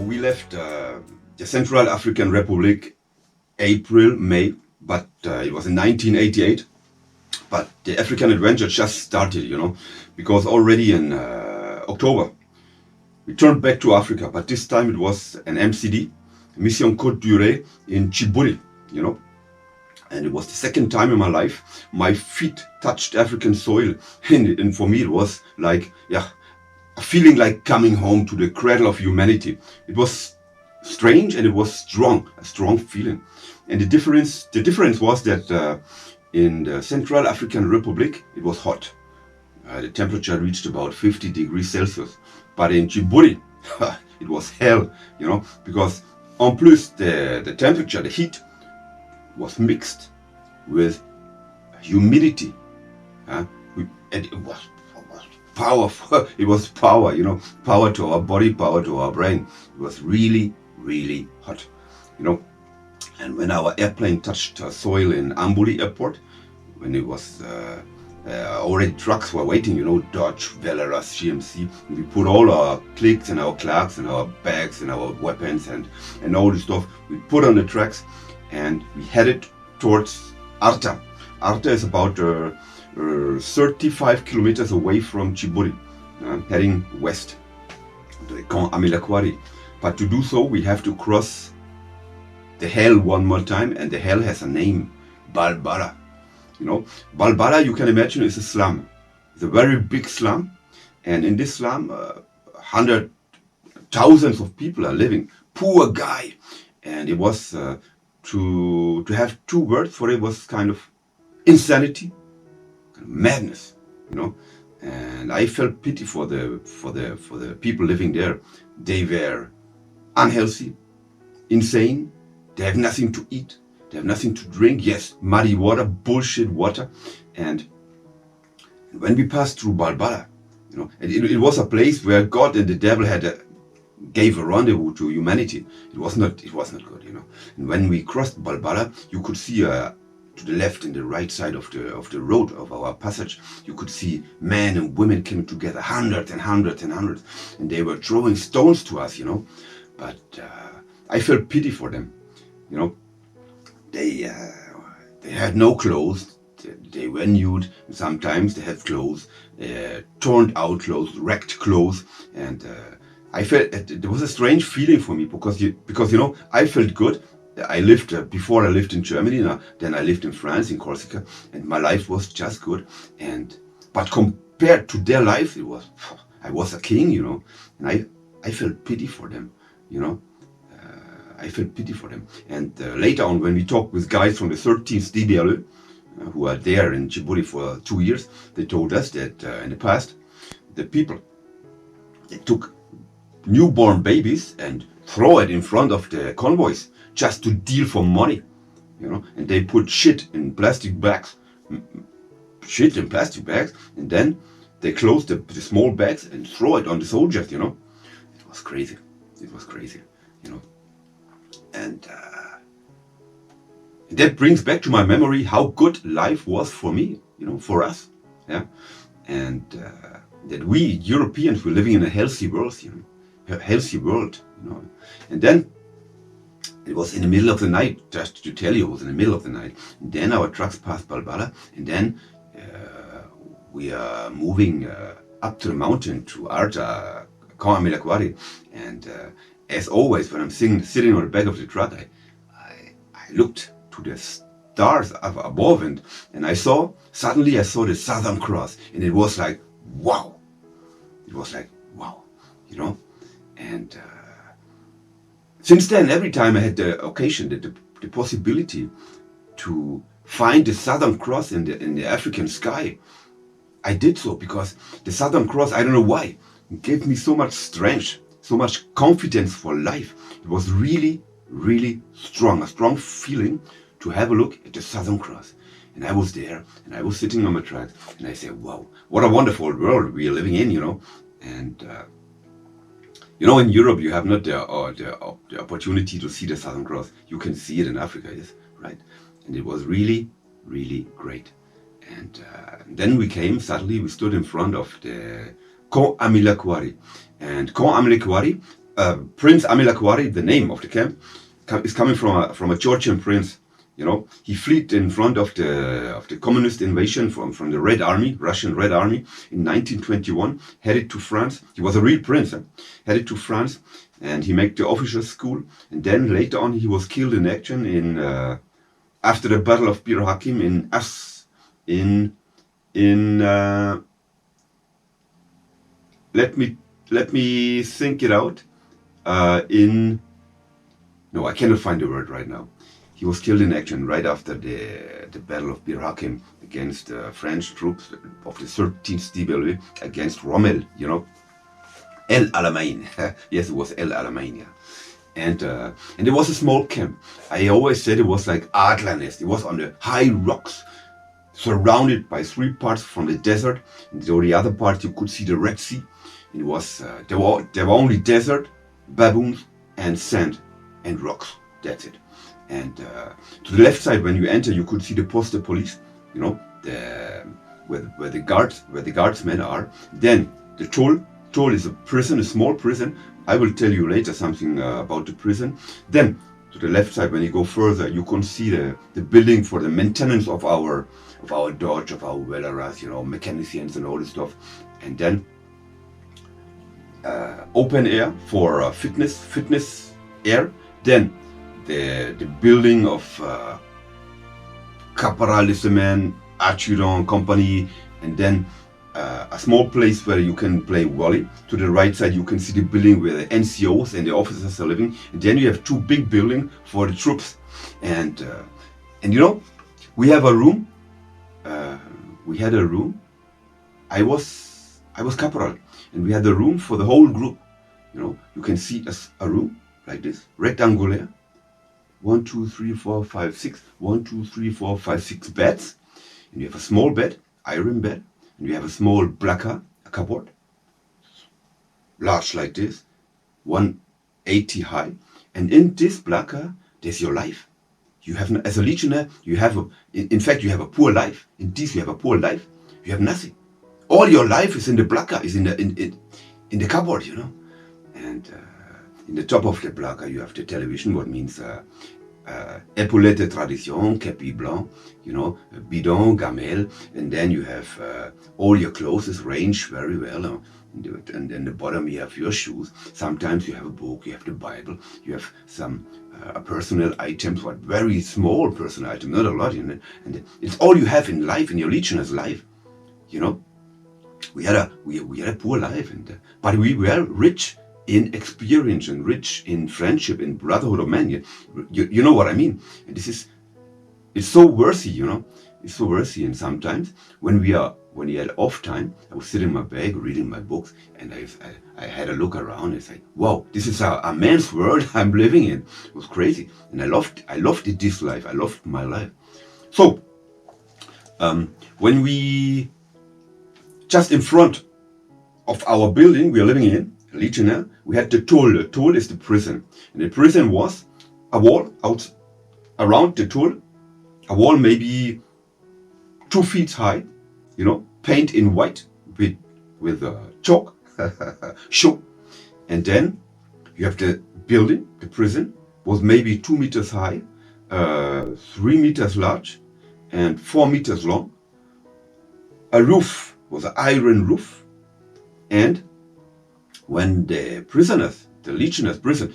We left the Central African Republic April, May, but it was in 1988. But the African adventure just started, you know, because already in October we turned back to Africa, but this time it was an MCD, Mission Côte d'Urée in Djibouti, you know. And it was the second time in my life my feet touched African soil. And for me it was like, yeah, a feeling like coming home to the cradle of humanity. It was strange and it was strong, a strong feeling. And the difference was that in the Central African Republic it was hot. The temperature reached about 50 degrees Celsius. But in Djibouti, it was hell, you know, because en plus the temperature, the heat, was mixed with humidity. And it was powerful. It was power, you know, power to our body, power to our brain. It was really, really hot, you know. And when our airplane touched soil in Ambuli airport, when it was already trucks were waiting, you know, Dodge, Valeras, GMC. And we put all our clicks and our clerks and our bags and our weapons and all this stuff. We put on the tracks and we headed towards Arta. Arta is about 35 kilometers away from Djibouti, heading west to the Camp Amilakwaari. But to do so, we have to cross the hell one more time, and the hell has a name, Balbala. You know, Balbala, you can imagine, is a slum. It's a very big slum, and in this slum, thousands of people are living. Poor guy, and it was to have two words for it was kind of insanity, kind of madness, you know. And I felt pity for the people living there. They were unhealthy, insane. They have nothing to eat. They have nothing to drink. Yes, muddy water, bullshit water. And when we passed through Balbala, you know, it was a place where God and the devil gave a rendezvous to humanity. It was not good, you know. And when we crossed Balbala, you could see to the left and the right side of the road of our passage, you could see men and women came together, hundreds and hundreds and hundreds, and they were throwing stones to us, you know. But I felt pity for them, you know. They had no clothes. They were nude. Sometimes they had clothes, torn out clothes, wrecked clothes, and I felt there was a strange feeling for me because you know, I felt good. I lived before I lived in Germany. Then I lived in France, in Corsica, and my life was just good. But compared to their life, I was a king, you know, and I felt pity for them, you know. I felt pity for them. And later on, when we talked with guys from the 13th DBLE, who are there in Djibouti for 2 years, they told us that in the past, the people, they took newborn babies and throw it in front of the convoys just to deal for money, you know. And they put shit in plastic bags, and then they close the small bags and throw it on the soldiers, you know. It was crazy. It was crazy, you know. And that brings back to my memory how good life was for me, you know, for us, yeah. And that we Europeans were living in a healthy world, you know, a healthy world, you know. And then it was in the middle of the night, just to tell you, it was in the middle of the night. And then our trucks passed Balbala, and then we are moving up to the mountain to Arta, Camp Amilakwaari, and as always, when I'm sitting on the back of the truck, I looked to the stars up above, and suddenly I saw the Southern Cross, and it was like, wow. It was like, wow, you know. And since then, every time I had the occasion, the possibility to find the Southern Cross in the African sky, I did so, because the Southern Cross, I don't know why, gave me so much strength, so much confidence for life. It was really, really strong, a strong feeling to have a look at the Southern Cross. And I was there, and I was sitting on my truck, and I said, wow, what a wonderful world we are living in, you know. And you know, in Europe, you have not the opportunity to see the Southern Cross. You can see it in Africa, yes, right? And it was really, really great. And then we stood in front of the Camp Amilakwaari. And Camp Amilakwaari Prince Amilakwari, the name of the camp, is coming from a Georgian prince. You know, he fled in front of the communist invasion from the Red Army, Russian Red Army, in 1921. Headed to France. He was a real prince. Headed to France, and he made the officer school. And then later on, he was killed in action in after the Battle of Bir Hakeim let me think it out. No, I cannot find the word right now. He was killed in action right after the Battle of Bir Hakeim against French troops of the 13th DBLV against Rommel, you know. El Alamein. Yes, it was El Alamein, yeah. And there was a small camp. I always said it was like Adlernest. It was on the high rocks, surrounded by 3 parts from the desert. And the other part you could see the Red Sea. It was there were only desert, baboons, and sand and rocks. That's it. And to the left side, when you enter, you could see the post de police. You know, where the guardsmen are. Then the toll is a prison, a small prison. I will tell you later something about the prison. Then to the left side, when you go further, you can see the building for the maintenance of our Dodge, of our Welleras, you know, mechanicians and all this stuff. And then open air for fitness air. Then the building of caporalismen, adjutant company, and then a small place where you can play volley. To the right side, you can see the building where the NCOs and the officers are living. And then you have 2 big buildings for the troops. And you know, we have a room. We had a room. I was caporal, and we had a room for the whole group. You know, you can see a room like this, rectangular. 1, 2, 3, 4, 5, 6. 1, 2, 3, 4, 5, 6 beds. And you have a small bed, iron bed. And you have a small placard, a cupboard, large like this, 180 high. And in this placard, there's your life. You have, as a legionnaire, you have, in fact, you have a poor life. In this, you have a poor life. You have nothing. All your life is in the placard, is in the cupboard, you know. And in the top of the placard, you have the television, what means épaulette tradition, kepi blanc, you know, bidon, gamelle, and then you have all your clothes is arranged very well. And then the bottom you have your shoes. Sometimes you have a book, you have the Bible, you have some personal items, but very small personal items, not a lot, you know. And it's all you have in life, in your legionnaires' life, you know. We had a poor life, but we were rich in experience and rich in friendship, in brotherhood of men. You know what I mean? And it's so worthy, you know. It's so worthy. And sometimes when you had off time, I would sit in my bag reading my books, and I had a look around and say, wow, this is a man's world I'm living in. It was crazy. And I loved this life. I loved my life. So when we just in front of our building we are living in, Legionnaire, we had the toll. The toll is the prison. And the prison was a wall out around the toll, a wall maybe 2 feet high, you know, paint in white with chalk, show. And then you have the building, the prison, was maybe 2 meters high, 3 meters large, and 4 meters long. A roof was an iron roof, and when the prisoners, the legionnaires, prison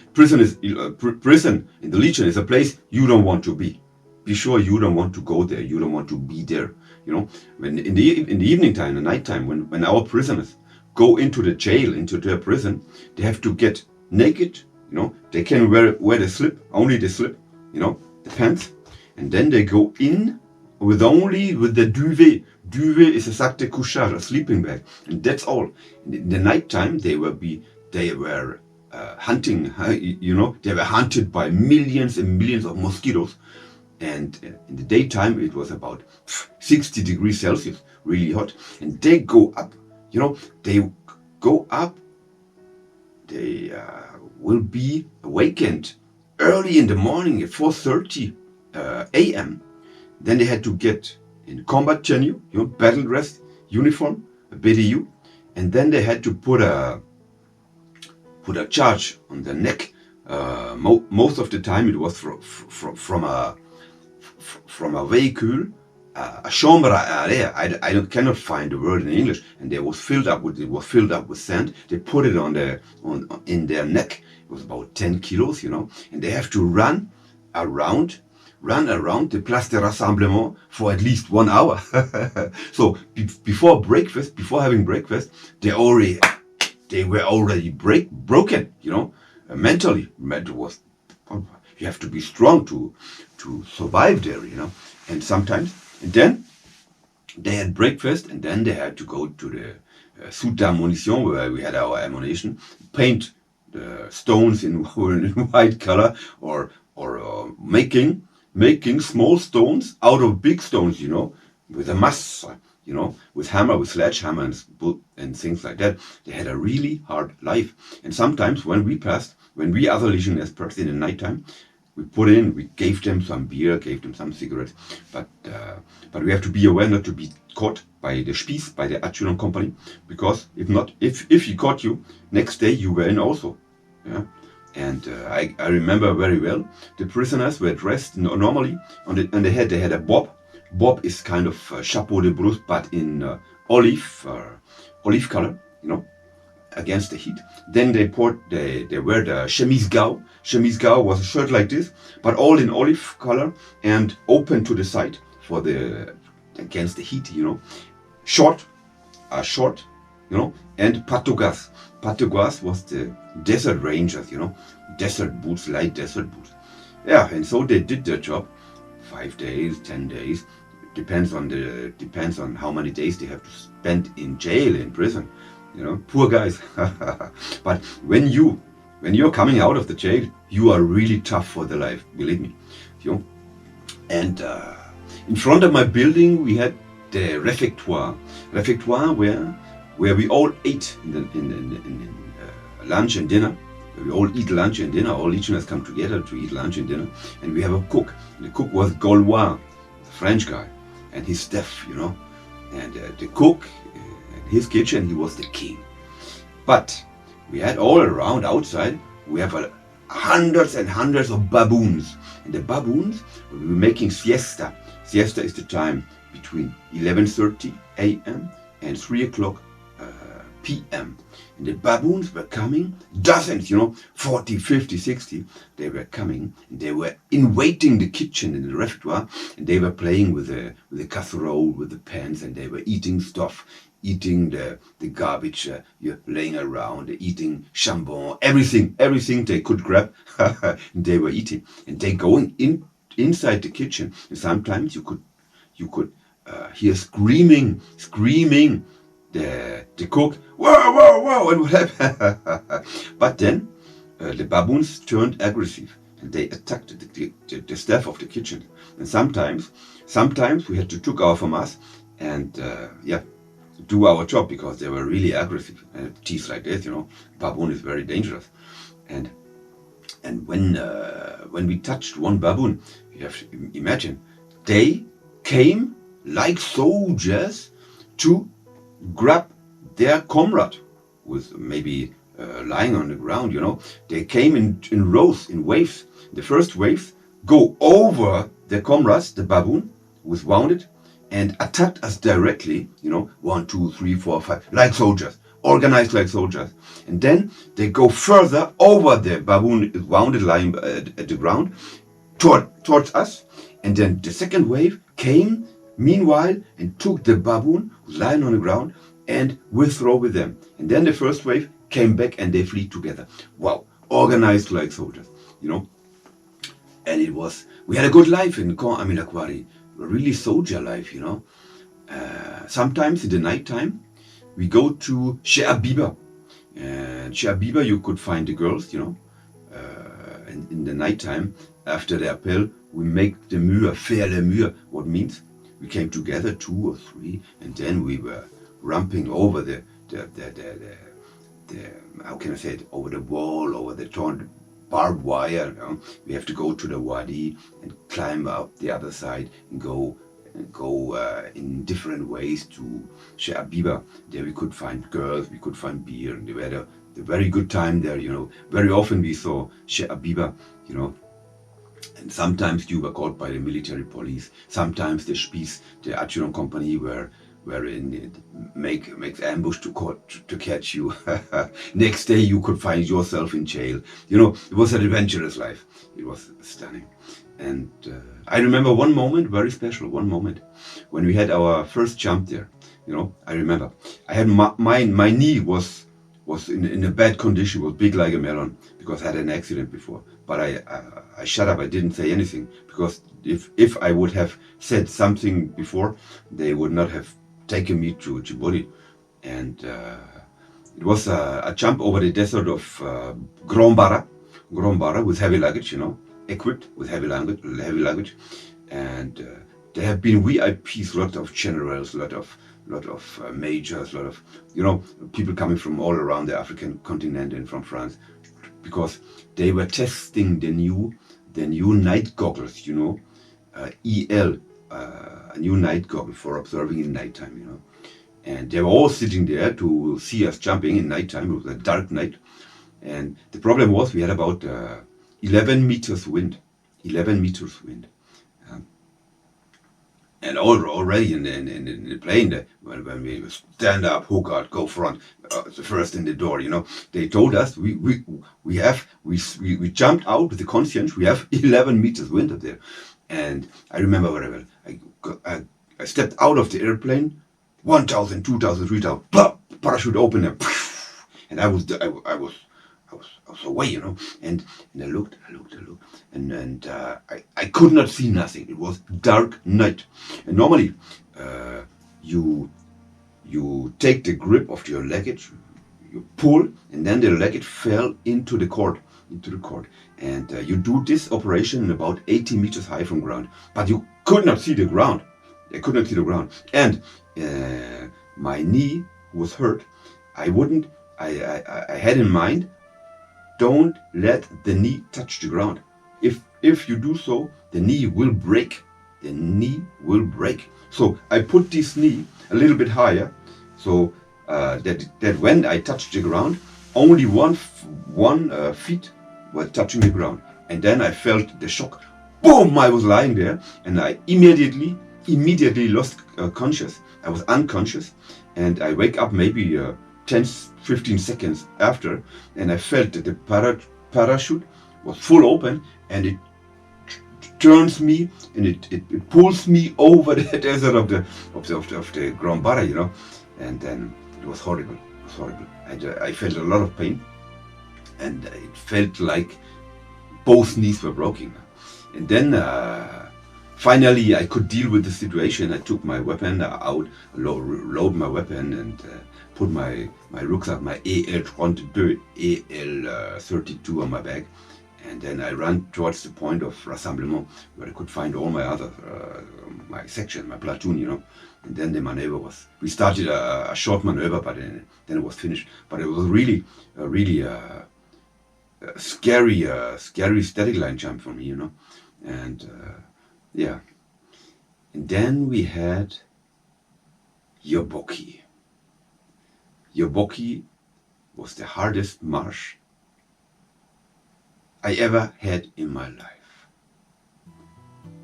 in the Legion is a place you don't want to be. Be sure you don't want to go there. You don't want to be there. You know, when in the evening time, the night time, when our prisoners go into the jail, into their prison, they have to get naked. You know, they can wear the slip, only the slip. You know, the pants, and then they go in with the duvet. Duvet is a sac de couchage, a sleeping bag, and that's all. In the night time, they were hunting. You know, they were hunted by millions and millions of mosquitoes. And in the daytime, it was about 60 degrees Celsius, really hot. And they go up. You know, they go up. They will be awakened early in the morning at 4:30 a.m. Then they had to get in combat tenue, you know, battle dress, uniform, a BDU, and then they had to put put a charge on the neck. Most of the time it was from a vehicle, a chambre à air. I cannot find the word in English. And it was filled up with sand. They put it in their neck. It was about 10 kilos, and they have to run around the Place de Rassemblement for at least 1 hour. So before having breakfast, they were already broken, mentally. You have to be strong to survive there, and then they had breakfast, and then they had to go to the soute d'ammunition, where we had our ammunition, paint the stones in white color, or making small stones out of big stones, with a mass, with sledgehammer and things like that. They had a really hard life. And sometimes when we other legionnaires passed in the nighttime, we gave them some beer, gave them some cigarettes, but we have to be aware not to be caught by the Spieß, by the adjutant company, because if he caught you, next day you were in also. Yeah. And I remember very well, the prisoners were dressed normally, on the head they had a bob. Bob is kind of chapeau de brousse, but in olive color, against the heat. Then they wear the chemise gao. Chemise gao was a shirt like this, but all in olive color and open to the side against the heat, short, and patogas. Patogas was the desert rangers, desert boots, light desert boots. Yeah, and so they did their job, 5 days, 10 days, depends on how many days they have to spend in jail, in prison, poor guys. But when you're coming out of the jail, you are really tough for the life, believe me. And in front of my building we had the refectoire where we all ate in lunch and dinner. We all eat lunch and dinner. All legionnaires come together to eat lunch and dinner. And we have a cook. And the cook was Gaulois, the French guy, and his staff, And the cook, in his kitchen, he was the king. But we had all around outside, we have hundreds and hundreds of baboons. And the baboons were making siesta. Siesta is the time between 11:30 a.m. and 3 o'clock p.m. And the baboons were coming, dozens, 40, 50, 60. They were coming, and they were invading the kitchen in the refectoire, and they were playing with the casserole, with the pans, and they were eating stuff, eating the garbage laying around, eating chambon, everything they could grab, and they were eating. And they going inside the kitchen, and sometimes you could hear screaming. The cook, whoa, and what happened? But then the baboons turned aggressive, and they attacked the staff of the kitchen. And sometimes we had to took our from us and do our job, because they were really aggressive. Teeth like this, baboon is very dangerous. And when we touched one baboon, you have to imagine, they came like soldiers to grab their comrade with maybe lying on the ground, They came in rows, in waves. The first wave go over the comrades, the baboon was wounded, and attacked us directly, 1, 2, 3, 4, 5, like soldiers, organized like soldiers. And then they go further over the baboon is wounded, lying at the ground, towards us. And then the second wave came meanwhile and took the baboon who's lying on the ground and withdraw with them. And then the first wave came back and they flee together. Wow, organized like soldiers, And we had a good life in Camp Amilakwa, really soldier life, Sometimes in the night time, we go to Chez Abiba. And Chez Abiba you could find the girls, And in the night time, after the appel, we make the mur, faire le mur, what means we came together, 2 or 3, and then we were ramping over the how can I say it, over the wall, over the torn barbed wire. We have to go to the wadi and climb up the other side and go in different ways to Chez Abiba. There we could find girls, we could find beer, and there were a very good time there, you know. Very often we saw Che Abiba, you know, and sometimes you were caught by the military police. Sometimes the Spieß, the adjutant company, were in it, makes ambush to catch you. Next day you could find yourself in jail. You know, it was an adventurous life. It was stunning. And I remember one moment, very special, one moment, when we had our first jump there. You know, I remember I had my knee was in a bad condition, was big like a melon, because I had an accident before. But I shut up. I didn't say anything, because if I would have said something before, they would not have taken me to Djibouti. And it was a jump over the desert of Grand Barra with heavy luggage, you know, equipped with heavy luggage. And there have been VIPs, lot of generals, lot of majors, lot of, you know, people coming from all around the African continent and from France, because they were testing the new night goggles, you know, EL, a new night goggle for observing in nighttime, you know. And they were all sitting there to see us jumping in nighttime. It was a dark night. And the problem was we had about 11 meters wind. 11 meters wind. And already in the plane, when we stand up, hook out, go front, the first in the door, you know, they told us we jumped out with the conscience. We have 11 meters wind up there, and I remember very well. I stepped out of the airplane, 1,000, 2,000, 3,000, parachute open, and I was away, you know, and I looked, and I could not see nothing. It was dark night, and normally you take the grip of your luggage, you pull, and then the luggage fell into the cord, and you do this operation about 80 meters high from ground, but you could not see the ground. I could not see the ground, and my knee was hurt. I had in mind, don't let the knee touch the ground. If you do so, the knee will break. The knee will break. So I put this knee a little bit higher, so that when I touched the ground, only one feet were touching the ground. And then I felt the shock. Boom! I was lying there, and I immediately lost conscious. I was unconscious, and I wake up maybe 10-15 seconds after, and I felt that the parachute was full open, and it turns me and it pulls me over the desert of the Grand Barra, you know, and then it was horrible. It was horrible. I felt a lot of pain, and it felt like both knees were broken. And then finally I could deal with the situation. I took my weapon out, load my weapon, and put my rucksack, my EL32, EL32 on my back, and then I ran towards the point of rassemblement where I could find all my other, my section, my platoon, you know. And then the maneuver was, we started a short maneuver, but then it was finished. But it was really scary static line jump for me, you know. And yeah. And then we had Djibouti. Djibouti was the hardest march I ever had in my life.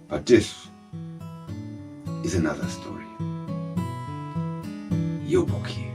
But this is another story. Djibouti.